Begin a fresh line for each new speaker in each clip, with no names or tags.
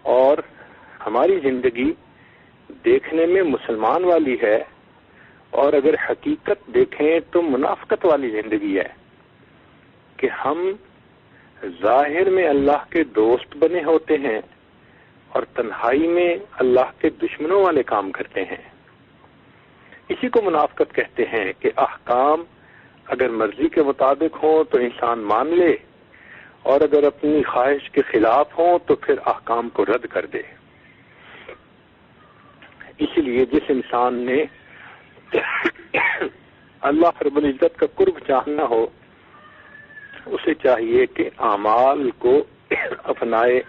اور ہماری زندگی دیکھنے میں مسلمان والی ہے، اور اگر حقیقت دیکھیں تو منافقت والی زندگی ہے کہ ہم ظاہر میں اللہ کے دوست بنے ہوتے ہیں اور تنہائی میں اللہ کے دشمنوں والے کام کرتے ہیں۔ اسی کو منافقت کہتے ہیں کہ احکام اگر مرضی کے مطابق ہوں تو انسان مان لے، اور اگر اپنی خواہش کے خلاف ہوں تو پھر احکام کو رد کر دے۔ اسی لیے جس انسان نے اللہ رب العزت کا قرب چاہنا ہو، اسے چاہیے کہ اعمال کو اپنائے۔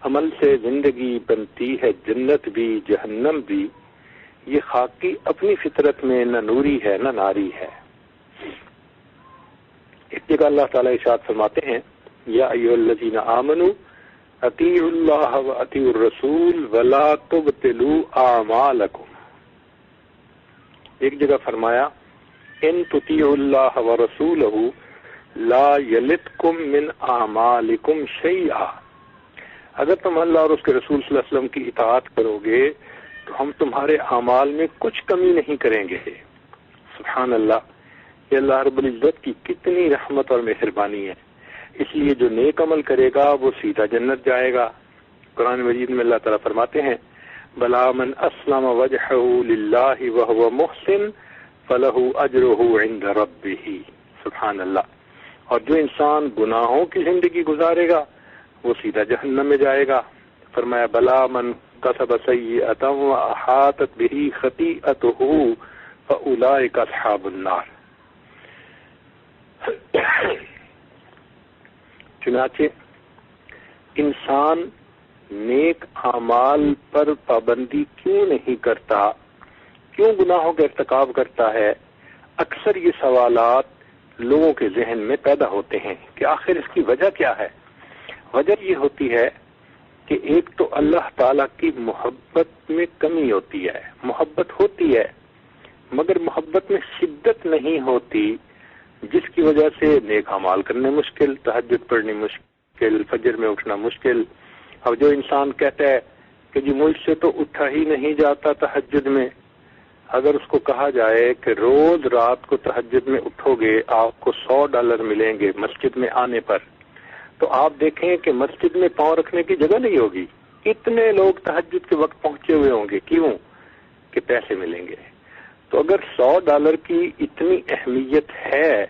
عمل سے زندگی بنتی ہے جنت بھی جہنم بھی، یہ خاکی اپنی فطرت میں نہ نوری ہے نہ ناری ہے۔ ایک جگہ اللہ تعالیٰ ارشاد فرماتے ہیں، یا ایھا الذین آمنوا اطیعوا اللہ واطیعوا الرسول ولا تبطلوا اعمالکم۔ ایک جگہ فرمایا، ان تطیعوا اللہ ورسولہ لا یلتکم من اعمالکم شیئا۔ اگر تم اللہ اور اس کے رسول صلی اللہ علیہ وسلم کی اطاعت کرو گے تو ہم تمہارے اعمال میں کچھ کمی نہیں کریں گے۔ سبحان اللہ، یہ اللہ رب العزت کی کتنی رحمت اور مہربانی ہے۔ اس لیے جو نیک عمل کرے گا وہ سیدھا جنت جائے گا۔ قرآن مجید میں اللہ تعالیٰ فرماتے ہیں، بلا من اسلم وجہہ للہ وہو محسن فلہ اجرہ عند ربہ۔ سبحان اللہ۔ اور جو انسان گناہوں کی زندگی گزارے گا وہ سیدھا جہنم میں جائے گا۔ فرمایا، بلا من کسب سیئۃ واحاطت بہ خطیئتہ فاولئک اصحاب النار۔ چنانچہ انسان نیک اعمال پر پابندی کیوں نہیں کرتا، کیوں گناہوں کا ارتکاب کرتا ہے؟ اکثر یہ سوالات لوگوں کے ذہن میں پیدا ہوتے ہیں کہ آخر اس کی وجہ کیا ہے۔ وجہ یہ ہوتی ہے کہ ایک تو اللہ تعالیٰ کی محبت میں کمی ہوتی ہے۔ محبت ہوتی ہے مگر محبت میں شدت نہیں ہوتی، جس کی وجہ سے نیک اعمال کرنے مشکل، تہجد پڑھنی مشکل، فجر میں اٹھنا مشکل۔ اب جو انسان کہتا ہے کہ جی مجھ سے تو اٹھا ہی نہیں جاتا تہجد میں، اگر اس کو کہا جائے کہ روز رات کو تہجد میں اٹھو گے آپ کو $100 ملیں گے مسجد میں آنے پر، تو آپ دیکھیں کہ مسجد میں پاؤں رکھنے کی جگہ نہیں ہوگی۔ اتنے لوگ تہجد کے وقت پہنچے ہوئے ہوں گے، کیوں؟ کہ پیسے ملیں گے۔ تو اگر $100 کی اتنی اہمیت ہے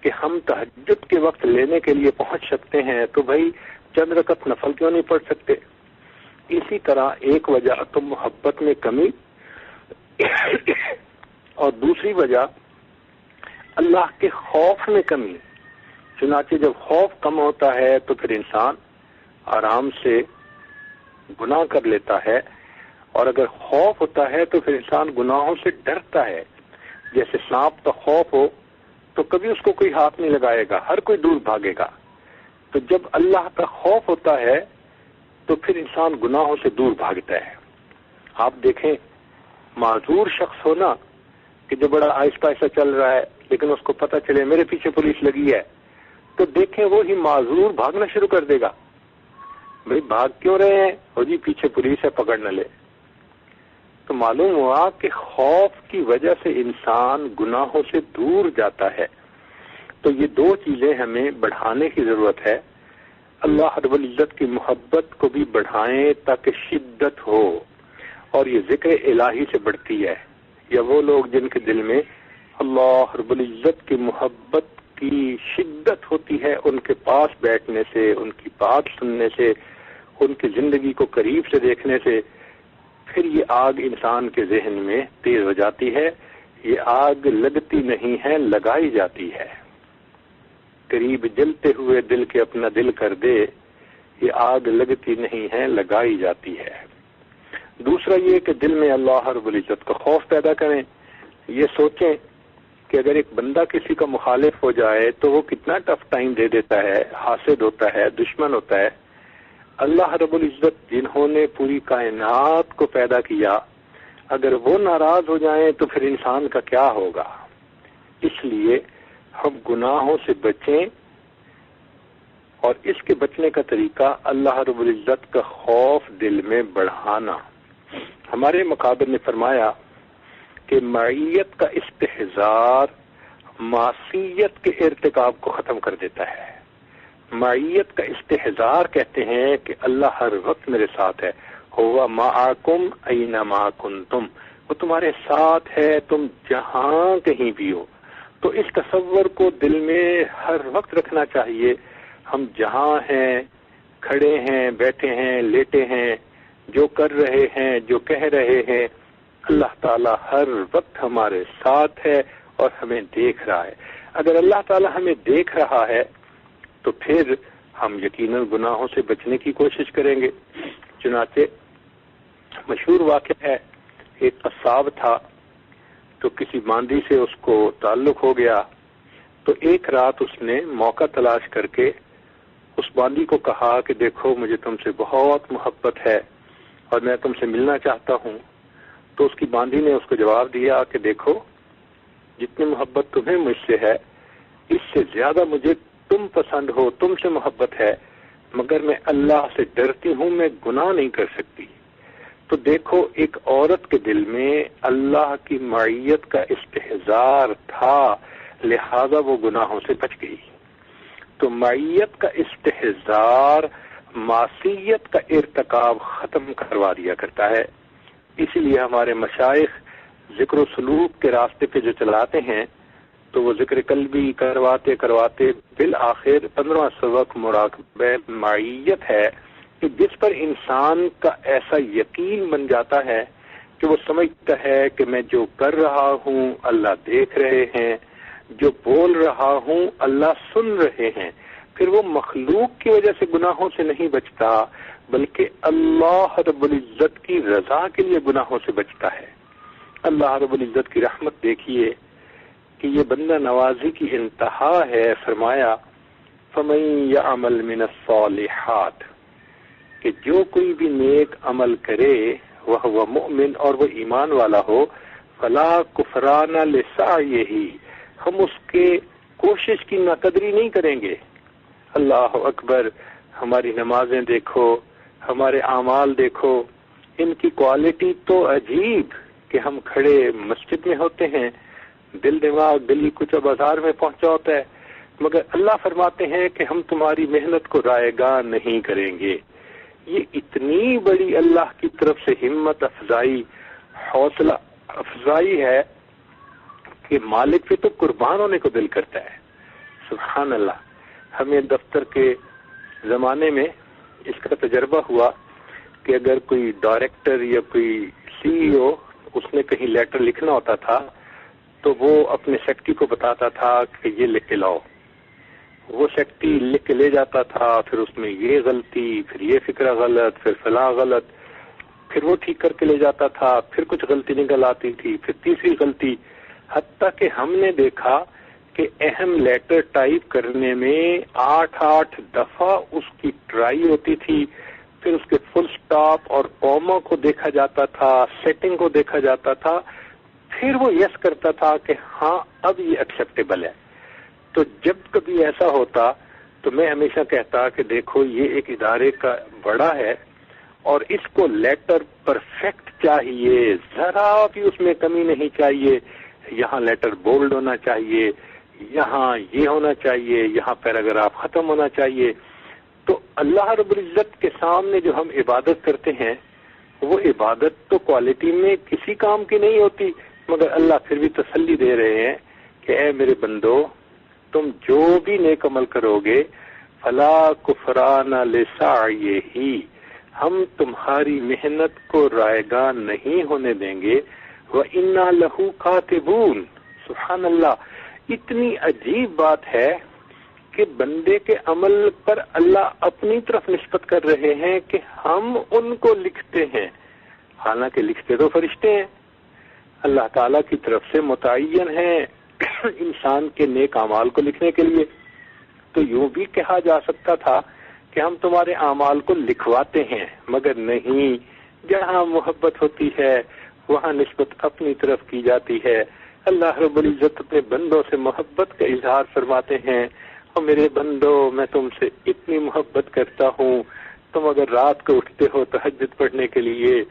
کہ ہم تہجد کے وقت لینے کے لیے پہنچ سکتے ہیں تو بھائی چند رکعت نفل کیوں نہیں پڑھ سکتے؟ اسی طرح ایک وجہ تو محبت میں کمی، اور دوسری وجہ اللہ کے خوف میں کمی۔ چنانچہ جب خوف کم ہوتا ہے تو پھر انسان آرام سے گناہ کر لیتا ہے، اور اگر خوف ہوتا ہے تو پھر انسان گناہوں سے ڈرتا ہے۔ جیسے سانپ کا خوف ہو تو کبھی اس کو کوئی ہاتھ نہیں لگائے گا، ہر کوئی دور بھاگے گا۔ تو جب اللہ کا خوف ہوتا ہے تو پھر انسان گناہوں سے دور بھاگتا ہے۔ آپ دیکھیں معذور شخص ہونا کہ جو بڑا آہستہ آہستہ چل رہا ہے لیکن اس کو پتہ چلے میرے پیچھے پولیس لگی ہے، تو دیکھیں وہی معذور بھاگنا شروع کر دے گا۔ بھائی بھاگ کیوں رہے ہیں؟ وہ جی پیچھے پولیس ہے پکڑ نہ لے۔ تو معلوم ہوا کہ خوف کی وجہ سے انسان گناہوں سے دور جاتا ہے۔ تو یہ دو چیزیں ہمیں بڑھانے کی ضرورت ہے۔ اللہ رب العزت کی محبت کو بھی بڑھائیں تاکہ شدت ہو، اور یہ ذکر الہی سے بڑھتی ہے۔ یا وہ لوگ جن کے دل میں اللہ رب العزت کی محبت کی شدت ہوتی ہے، ان کے پاس بیٹھنے سے، ان کی بات سننے سے، ان کی زندگی کو قریب سے دیکھنے سے، پھر یہ آگ انسان کے ذہن میں تیز ہو جاتی ہے۔ یہ آگ لگتی نہیں ہے، لگائی جاتی ہے۔ قریب جلتے ہوئے دل کے اپنا دل کر دے، یہ آگ لگتی نہیں ہے، لگائی جاتی ہے۔ دوسرا یہ کہ دل میں اللہ رب العزت کا خوف پیدا کریں۔ یہ سوچیں کہ اگر ایک بندہ کسی کا مخالف ہو جائے تو وہ کتنا ٹف ٹائم دے دیتا ہے، حاسد ہوتا ہے، دشمن ہوتا ہے۔ اللہ رب العزت جنہوں نے پوری کائنات کو پیدا کیا، اگر وہ ناراض ہو جائیں تو پھر انسان کا کیا ہوگا؟ اس لیے ہم گناہوں سے بچیں اور اس کے بچنے کا طریقہ اللہ رب العزت کا خوف دل میں بڑھانا۔ ہمارے مقابر نے فرمایا کہ معیت کا استحضار معصیت کے ارتکاب کو ختم کر دیتا ہے۔ معیت کا استحضار کہتے ہیں کہ اللہ ہر وقت میرے ساتھ ہے، ہوا معکم اینما کنتم، وہ تمہارے ساتھ ہے تم جہاں کہیں بھی ہو۔ تو اس تصور کو دل میں ہر وقت رکھنا چاہیے، ہم جہاں ہیں، کھڑے ہیں، بیٹھے ہیں، لیٹے ہیں، جو کر رہے ہیں، جو کہہ رہے ہیں، اللہ تعالیٰ ہر وقت ہمارے ساتھ ہے اور ہمیں دیکھ رہا ہے۔ اگر اللہ تعالیٰ ہمیں دیکھ رہا ہے تو پھر ہم یقیناً گناہوں سے بچنے کی کوشش کریں گے۔ چنانچہ مشہور واقعہ ہے، ایک قصاب تھا تو کسی باندی سے اس کو تعلق ہو گیا، تو ایک رات اس نے موقع تلاش کر کے اس باندی کو کہا کہ دیکھو مجھے تم سے بہت محبت ہے اور میں تم سے ملنا چاہتا ہوں۔ تو اس کی باندی نے اس کو جواب دیا کہ دیکھو جتنی محبت تمہیں مجھ سے ہے اس سے زیادہ مجھے تم پسند ہو، تم سے محبت ہے، مگر میں اللہ سے ڈرتی ہوں، میں گناہ نہیں کر سکتی۔ تو دیکھو ایک عورت کے دل میں اللہ کی معیت کا استحضار تھا، لہذا وہ گناہوں سے بچ گئی۔ تو معیت کا استحضار معصیت کا ارتکاب ختم کروا دیا کرتا ہے۔ اسی لیے ہمارے مشائخ ذکر و سلوک کے راستے پہ جو چلاتے ہیں تو وہ ذکر قلبی کرواتے کرواتے بالآخر 15واں سبق مراقبہ معیت ہے کہ جس پر انسان کا ایسا یقین بن جاتا ہے کہ وہ سمجھتا ہے کہ میں جو کر رہا ہوں اللہ دیکھ رہے ہیں، جو بول رہا ہوں اللہ سن رہے ہیں، پھر وہ مخلوق کی وجہ سے گناہوں سے نہیں بچتا بلکہ اللہ رب العزت کی رضا کے لیے گناہوں سے بچتا ہے۔ اللہ رب العزت کی رحمت دیکھیے کہ یہ بندہ نوازی کی انتہا ہے۔ فرمایا فَمَن يَعْمَلْ مِنَ الصَّالِحَاتِ، کہ جو کوئی بھی نیک عمل کرے وہ مؤمن اور وہ ایمان والا ہو، فَلَا كُفْرَانَ لِسَعْيِهِ، ہم اس کے کوشش کی ناقدری نہیں کریں گے۔ اللہ اکبر، ہماری نمازیں دیکھو، ہمارے اعمال دیکھو، ان کی کوالٹی تو عجیب کہ ہم کھڑے مسجد میں ہوتے ہیں، دل دماغ گلی کوچہ بازار میں پہنچا ہوتا ہے، مگر اللہ فرماتے ہیں کہ ہم تمہاری محنت کو رائے گاہ نہیں کریں گے۔ یہ اتنی بڑی اللہ کی طرف سے ہمت افزائی، حوصلہ افزائی ہے کہ مالک پہ تو قربان ہونے کو دل کرتا ہے۔ سبحان اللہ۔ ہمیں دفتر کے زمانے میں اس کا تجربہ ہوا کہ اگر کوئی ڈائریکٹر یا کوئی سی ای او اس نے کہیں لیٹر لکھنا ہوتا تھا تو وہ اپنے سیکرٹری کو بتاتا تھا کہ یہ لکھ کے لاؤ۔ وہ سیکرٹری لکھ کے لے جاتا تھا، پھر اس میں یہ غلطی، پھر یہ فکرہ غلط، پھر فلاں غلط، پھر وہ ٹھیک کر کے لے جاتا تھا، پھر کچھ غلطی نکل آتی تھی، پھر تیسری غلطی، حتیٰ کہ ہم نے دیکھا کہ اہم لیٹر ٹائپ کرنے میں 8 دفعہ اس کی ٹرائی ہوتی تھی، پھر اس کے فل سٹاپ اور کوما کو دیکھا جاتا تھا، سیٹنگ کو دیکھا جاتا تھا، پھر وہ یس کرتا تھا کہ ہاں اب یہ ایکسیپٹیبل ہے۔ تو جب کبھی ایسا ہوتا تو میں ہمیشہ کہتا کہ دیکھو یہ ایک ادارے کا بڑا ہے اور اس کو لیٹر پرفیکٹ چاہیے، ذرا بھی اس میں کمی نہیں چاہیے، یہاں لیٹر بولڈ ہونا چاہیے، یہاں یہ ہونا چاہیے، یہاں پیراگراف ختم ہونا چاہیے۔ تو اللہ رب العزت کے سامنے جو ہم عبادت کرتے ہیں وہ عبادت تو کوالٹی میں کسی کام کی نہیں ہوتی، مگر اللہ پھر بھی تسلی دے رہے ہیں کہ اے میرے بندو تم جو بھی نیک عمل کرو گے فلا کفران لسعیہ، ہم تمہاری محنت کو رائے گاہ نہیں ہونے دیں گے، وَإِنَّا لَهُ كَاتِبُونَ۔ سبحان اللہ، اتنی عجیب بات ہے کہ بندے کے عمل پر اللہ اپنی طرف نسبت کر رہے ہیں کہ ہم ان کو لکھتے ہیں، حالانکہ لکھتے تو فرشتے ہیں، اللہ تعالیٰ کی طرف سے متعین ہیں انسان کے نیک اعمال کو لکھنے کے لیے۔ تو یوں بھی کہا جا سکتا تھا کہ ہم تمہارے اعمال کو لکھواتے ہیں، مگر نہیں، جہاں محبت ہوتی ہے وہاں نسبت اپنی طرف کی جاتی ہے۔ اللہ رب العزت اپنے بندوں سے محبت کا اظہار فرماتے ہیں اور میرے بندو میں تم سے اتنی محبت کرتا ہوں، تم اگر رات کو اٹھتے ہو تہجد پڑھنے کے لیے،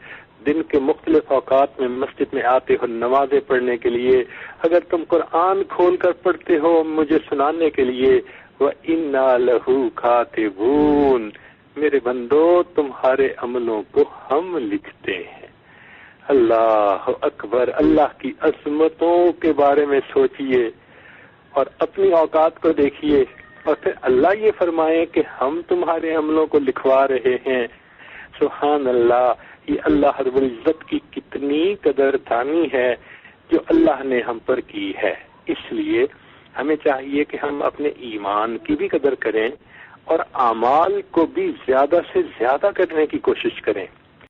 دن کے مختلف اوقات میں مسجد میں آتے ہو نمازیں پڑھنے کے لیے، اگر تم قرآن کھول کر پڑھتے ہو مجھے سنانے کے لیے، وَإِنَّا لَهُ كَاتِبُونَ، میرے بندو تمہارے عملوں کو ہم لکھتے ہیں۔ اللہ اکبر، اللہ کی عظمتوں کے بارے میں سوچئے اور اپنی اوقات کو دیکھیے، اور پھر اللہ یہ فرمائے کہ ہم تمہارے عملوں کو لکھوا رہے ہیں۔ سبحان اللہ، یہ اللہ رب العزت کی کتنی قدر دانی ہے جو اللہ نے ہم پر کی ہے۔ اس لیے ہمیں چاہیے کہ ہم اپنے ایمان کی بھی قدر کریں اور اعمال کو بھی زیادہ سے زیادہ کرنے کی کوشش کریں۔